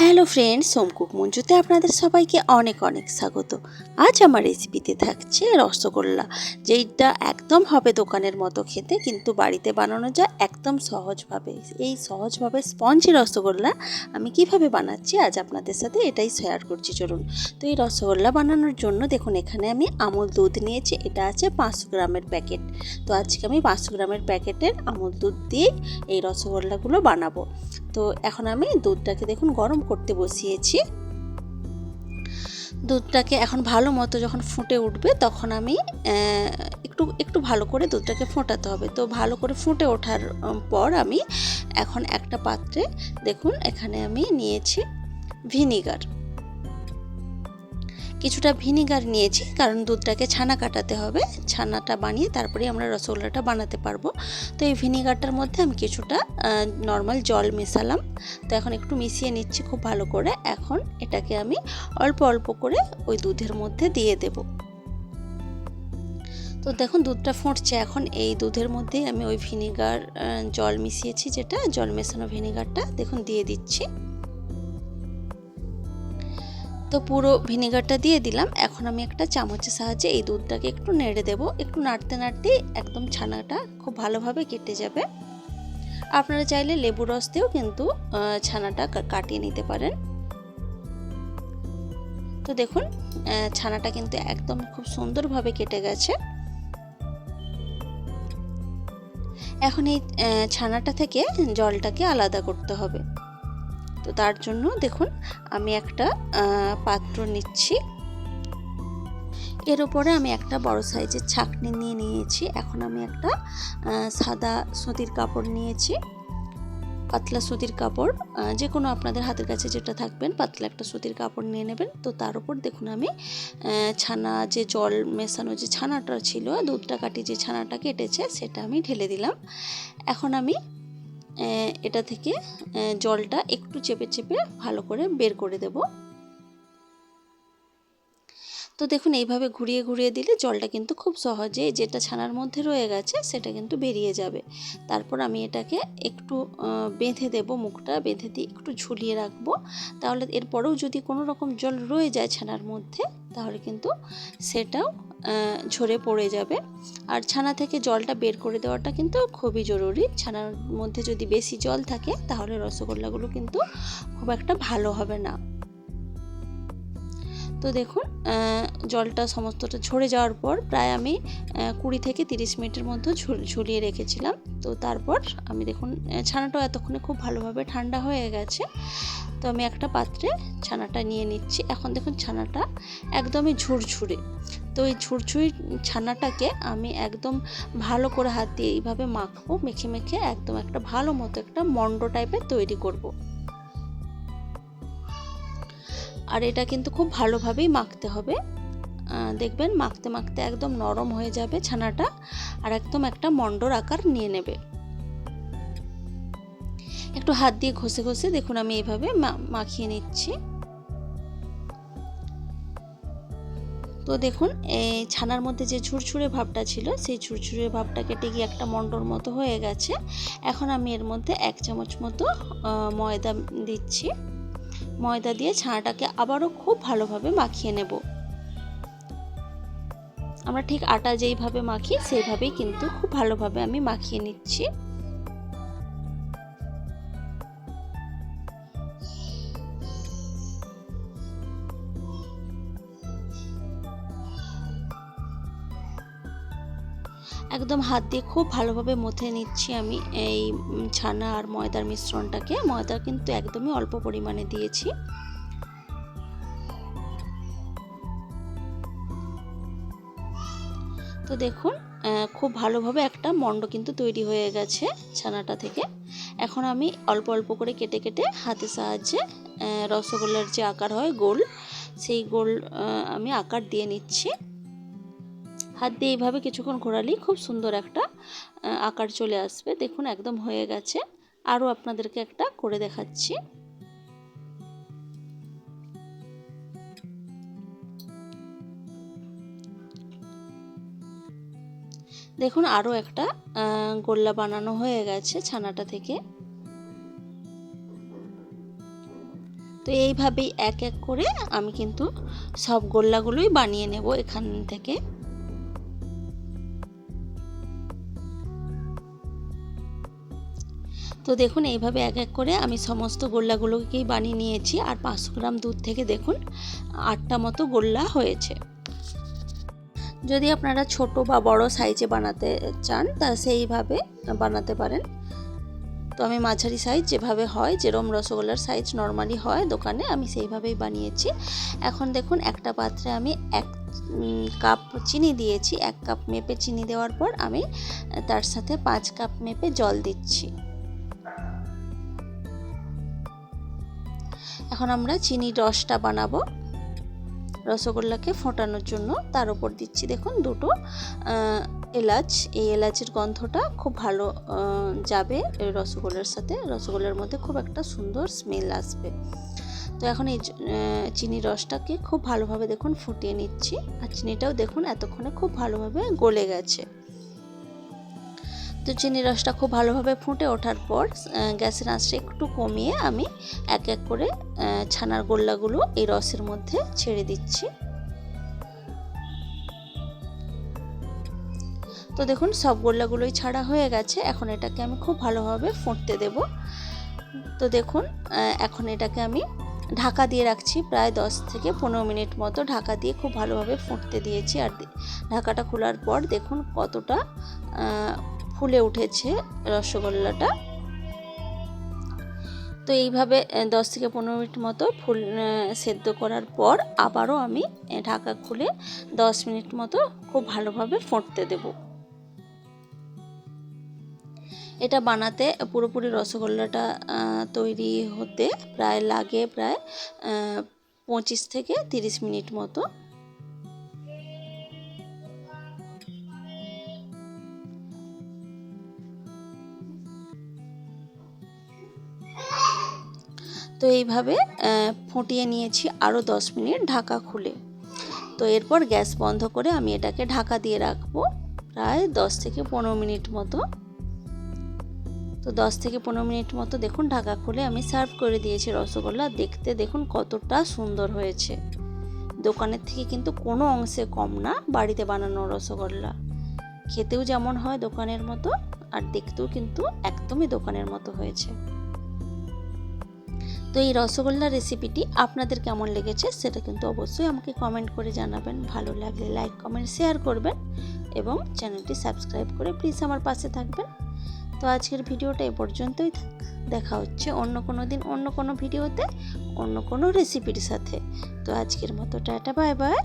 Hello friends, home cook মঞ্জুতে আপনাদের সবাইকে অনেক অনেক স্বাগত। আজ আমার রেসিপিতে থাকছে রসগোল্লা, যেইটা একদম হবে দোকানের মতো খেতে, কিন্তু বাড়িতে বানানো যায় একদম সহজভাবে। এই সহজভাবে স্পঞ্জি রসগোল্লা আমি কিভাবে বানাচ্ছি আজ আপনাদের সাথে এটাই শেয়ার করছি, চলুন। তো এই রসগোল্লা বানানোর জন্য দেখুন, এখানে আমি আমুল দুধ নিয়েছি, এটা আছে 500 গ্রামের প্যাকেট। তো আজকে আমি 500 গ্রামের প্যাকেটের আমুল দুধ দিয়ে এই রসগোল্লাগুলো বানাবো। তো এখন আমি দুধটাকে দেখুন গরম করতে বসিয়েছি। দুধটাকে এখন ভালো মতো যখন ফুটে উঠবে তখন আমি একটু একটু ভালো করে দুধটাকে ফোটাতে হবে। তো ভালো করে ফুটে ওঠার পর আমি এখন একটা পাত্রে দেখুন এখানে আমি নিয়েছি ভিনিগার, কিছুটা ভিনিগার নিয়েছি, কারণ দুধটাকে ছানা কাটাতে হবে। ছানাটা বানিয়ে তারপরে আমরা রসগোল্লাটা বানাতে পারবো। তো এই ভিনিগারটার মধ্যে আমি কিছুটা নর্মাল জল মেশালাম। তো এখন একটু মিশিয়ে নিচ্ছি খুব ভালো করে। এখন এটাকে আমি অল্প অল্প করে ওই দুধের মধ্যে দিয়ে দেব। তো দেখুন দুধটা ফুটছে, এখন এই দুধের মধ্যেই আমি ওই ভিনিগার জল মিশিয়েছি, যেটা জল মেশানো ভিনিগারটা দেখুন দিয়ে দিচ্ছি। তো পুরো ভিনেগারটা দিয়ে দিলাম। এখন আমি একটা চামচের সাহায্যে এই দুধটাকে একটু নেড়ে দেব। একটু নাড়তে নাড়তে একদম ছানাটা খুব ভালোভাবে কেটে যাবে। আপনারা চাইলে লেবু রস দিয়েও কিন্তু ছানাটা কাটিয়ে নিতে পারেন। তো দেখুন ছানাটা কিন্তু একদম খুব সুন্দরভাবে কেটে গেছে। এখন এই ছানাটা থেকে জলটাকে আলাদা করতে হবে। তো তার জন্য দেখুন আমি একটা পাত্র নিচ্ছি, এর উপরে আমি একটা বড় সাইজের ছাঁকনি নিয়ে নিয়েছি। এখন আমি একটা সাদা সুতির কাপড় নিয়েছি, পাতলা সুতির কাপড়, যে কোনো আপনাদের হাতের কাছে যেটা থাকবেন পাতলা একটা সুতির কাপড় নিয়ে নেবেন। তো তার উপর দেখুন আমি ছানা যে জল মেশানো যে ছানাটা ছিল, দুধটা কাটিয়ে যে ছানাটা কেটেছে সেটা আমি ঢেলে দিলাম। এখন আমি এটা থেকে জলটা একটু চেপে চেপে ভালো করে বের করে দেব। তো দেখুন এইভাবে ঘুরিয়ে ঘুরিয়ে দিলে জলটা কিন্তু খুব সহজে যেটা ছানার মধ্যে রয়ে গেছে সেটা কিন্তু বেরিয়ে যাবে। তারপর আমি এটাকে একটু বেঁধে দেব, মুখটা বেঁধে দিয়ে একটু ঝুলিয়ে রাখবো। তাহলে এরপরেও যদি কোনো রকম জল রয়ে যায় ছানার মধ্যে তাহলে কিন্তু সেটাও ঝরে পড়ে যাবে। আর ছানা থেকে জলটা বের করে দেওয়াটা কিন্তু খুবই জরুরি। ছানার মধ্যে যদি বেশি জল থাকে তাহলে রসগোল্লাগুলো কিন্তু খুব একটা ভালো হবে না। তো দেখুন জলটা সমস্তটা ঝরে যাওয়ার পর প্রায় আমি 20 থেকে 30 মিনিটের মধ্যে ঝুলিয়ে রেখেছিলাম। তো তারপর আমি দেখুন ছানাটাও এতক্ষণে খুব ভালোভাবে ঠান্ডা হয়ে গেছে। তো আমি একটা পাত্রে ছানাটা নিয়ে নিচ্ছি। এখন দেখুন ছানাটা একদমই ঝুরঝুরে। তো এই ঝুরঝুরি ছানাটাকে আমি একদম ভালো করে হাত দিয়ে এইভাবে মাখবো, মেখে মেখে একদম একটা ভালো মতো একটা মন্ড টাইপের তৈরি করব। আর এটা কিন্তু খুব ভালোভাবেই মাখতে হবে। দেখবেন মাখতে মাখতে একদম নরম হয়ে যাবে ছানাটা, আর একদম একটা মন্ডর আকার নিয়ে নেবে। একটু হাত দিয়ে ঘষে ঘষে দেখুন আমি এইভাবে মাখিয়ে নিচ্ছি। তো দেখুন এই ছানার মধ্যে যে ঝুরঝুরে ভাবটা ছিল সেই ঝুরঝুরে ভাবটা কেটে গিয়ে একটা মন্ডর মতো হয়ে গেছে। এখন আমি এর মধ্যে 1 চামচ মতো ময়দা দিচ্ছি। ময়দা দিয়ে ছানাটাকে আবারও খুব ভালোভাবে মাখিয়ে নেব। আমরা ঠিক আটা যেইভাবে মাখি সেইভাবেই কিন্তু খুব ভালোভাবে আমি মাখিয়ে নিচ্ছি। একদম হাত দিয়ে খুব ভালোভাবে মথে নিচ্ছি আমি এই ছানা আর ময়দার মিশ্রণটাকে। ময়দা কিন্তু একদমই অল্প পরিমাণে দিয়েছি। তো দেখুন খুব ভালোভাবে একটা মন্ড কিন্তু তৈরি হয়ে গেছে ছানাটা থেকে। এখন আমি অল্প অল্প করে কেটে কেটে হাতের সাহায্যে রসগোল্লার যে আকার হয় গোল, সেই গোল আমি আকার দিয়ে নিচ্ছি। হাত দিয়ে এইভাবে কিছুক্ষণ ঘোরালেই খুব সুন্দর একটা আকার চলে আসবে। দেখুন একদম হয়ে গেছে। আরও আপনাদেরকে একটা করে দেখাচ্ছি। দেখুন আরও একটা গোল্লা বানানো হয়ে গেছে ছানাটা থেকে। তো এইভাবেই এক এক করে আমি কিন্তু সব গোল্লাগুলোই বানিয়ে নেব এখান থেকে। তো দেখুন এইভাবে এক এক করে আমি সমস্ত গোল্লাগুলোকেই বানিয়ে নিয়েছি। আর 500 গ্রাম দুধ থেকে দেখুন 8টা মতো গোল্লা হয়েছে। যদি আপনারা ছোট বা বড় সাইজে বানাতে চান তা সেইভাবে বানাতে পারেন। তো আমি মাঝারি সাইজ যেভাবে হয়, যেরকম রসগোল্লার সাইজ নর্মালি হয় দোকানে, আমি সেইভাবেই বানিয়েছি। এখন দেখুন একটা পাত্রে আমি 1 কাপ চিনি দিয়েছি। 1 কাপ মেপে চিনি দেওয়ার পর আমি তার সাথে 5 কাপ মেপে জল দিচ্ছি। এখন আমরা চিনির রসটা বানাবো রসগোল্লাকে ফোটানোর জন্য। তার উপর দিচ্ছি দেখুন 2টো এলাচ। এই এলাচের গন্ধটা খুব ভালো যাবে এই রসগোল্লার সাথে, রসগোল্লার মধ্যে খুব একটা সুন্দর স্মেল আসবে। তো এখন এই চিনির রসটাকে খুব ভালোভাবে দেখুন ফুটিয়ে নিচ্ছি। আর চিনিটাও দেখুন এতক্ষণে খুব ভালোভাবে গলে গেছে। তো চিনির রসটা খুব ভালোভাবে ফুটে ওঠার পর গ্যাসের আঁচটা একটু কমিয়ে আমি এক এক করে ছানার গোল্লাগুলো এই রসের মধ্যে ছেড়ে দিচ্ছি। তো দেখুন সব গোল্লাগুলোই ছাড়া হয়ে গেছে। এখন এটাকে আমি খুব ভালোভাবে ফুটতে দেব। তো দেখুন এখন এটাকে আমি ঢাকা দিয়ে রাখছি প্রায় 10 থেকে 15 মিনিট মতো। ঢাকা দিয়ে খুব ভালোভাবে ফুটতে দিয়েছি। আর ঢাকাটা খোলার পর দেখুন কতটা ফুলে উঠেছে রসগোল্লাটা। তো এইভাবে 10 থেকে 15 মিনিট মতো সেদ্ধ করার পর আবারও আমি ঢাকা খুলে 10 মিনিট মতো খুব ভালোভাবে ফুটতে দেব। এটা বানাতে পুরোপুরি রসগোল্লাটা তৈরি হতে লাগে 25 থেকে 30 মিনিট মতো। তো এইভাবে ফুটিয়ে নিয়েছি আরও 10 মিনিট ঢাকা খুলে। তো এরপর গ্যাস বন্ধ করে আমি এটাকে ঢাকা দিয়ে রাখবো প্রায় 10 থেকে 15 মিনিট মতো। তো 10 থেকে 15 মিনিট মতো দেখুন ঢাকা খুলে আমি সার্ভ করে দিয়েছি রসগোল্লা। দেখতে দেখুন কতটা সুন্দর হয়েছে। দোকানের থেকে কিন্তু কোনো অংশে কম না বাড়িতে বানানো রসগোল্লা। খেতেও যেমন হয় দোকানের মতো, আর দেখতেও কিন্তু একদমই দোকানের মতো হয়েছে। তো এই রসগোল্লা রেসিপিটি আপনাদের কেমন লেগেছে সেটা কিন্তু অবশ্যই আমাকে কমেন্ট করে জানাবেন। ভালো লাগলে লাইক কমেন্ট শেয়ার করবেন এবং চ্যানেলটি সাবস্ক্রাইব করে প্লিজ আমার পাশে থাকবেন। তো আজকের ভিডিওটা এ পর্যন্তই থাক। দেখা হচ্ছে অন্য কোনো দিন অন্য কোনো ভিডিওতে অন্য কোনো রেসিপির সাথে। তো আজকের মতো টাটা বাই বাই।